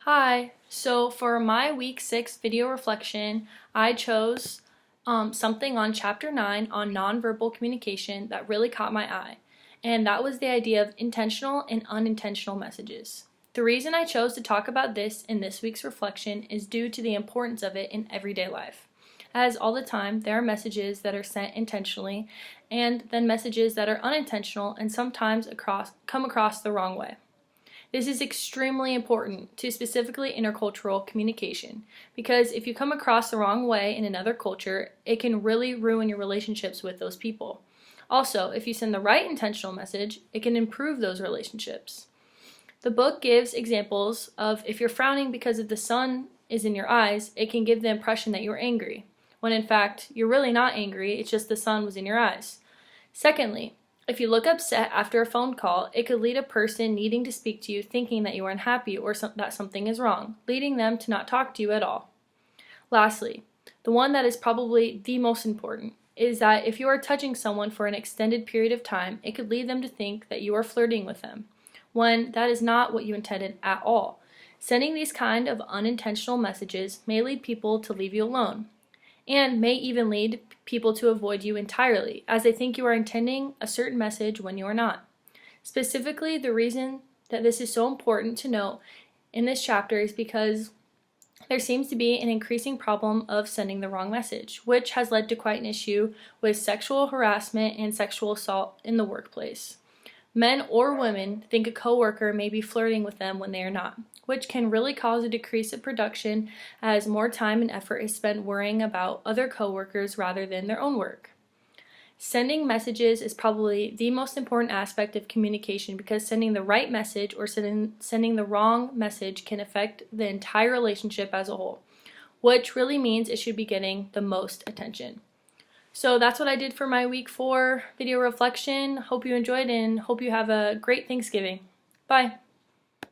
Hi, so for my week 6 video reflection, I chose something on chapter 9 on nonverbal communication that really caught my eye, and that was the idea of intentional and unintentional messages. The reason I chose to talk about this in this week's reflection is due to the importance of it in everyday life. As all the time, there are messages that are sent intentionally and then messages that are unintentional and sometimes come across the wrong way. This is extremely important to specifically intercultural communication because if you come across the wrong way in another culture, it can really ruin your relationships with those people. Also, if you send the right intentional message, it can improve those relationships. The book gives examples of if you're frowning because of the sun is in your eyes, it can give the impression that you're angry, when in fact, you're really not angry, it's just the sun was in your eyes. Secondly, if you look upset after a phone call, it could lead a person needing to speak to you thinking that you are unhappy or that something is wrong, leading them to not talk to you at all. Lastly, the one that is probably the most important is that if you are touching someone for an extended period of time, it could lead them to think that you are flirting with them, when that is not what you intended at all. Sending these kind of unintentional messages may lead people to leave you alone, and may even lead people to avoid you entirely, as they think you are intending a certain message when you are not. Specifically, the reason that this is so important to note in this chapter is because there seems to be an increasing problem of sending the wrong message, which has led to quite an issue with sexual harassment and sexual assault in the workplace. Men or women think a coworker may be flirting with them when they are not, which can really cause a decrease of production as more time and effort is spent worrying about other coworkers rather than their own work. Sending messages is probably the most important aspect of communication because sending the right message or sending the wrong message can affect the entire relationship as a whole, which really means it should be getting the most attention. So that's what I did for my week 4 video reflection. Hope you enjoyed and hope you have a great Thanksgiving. Bye.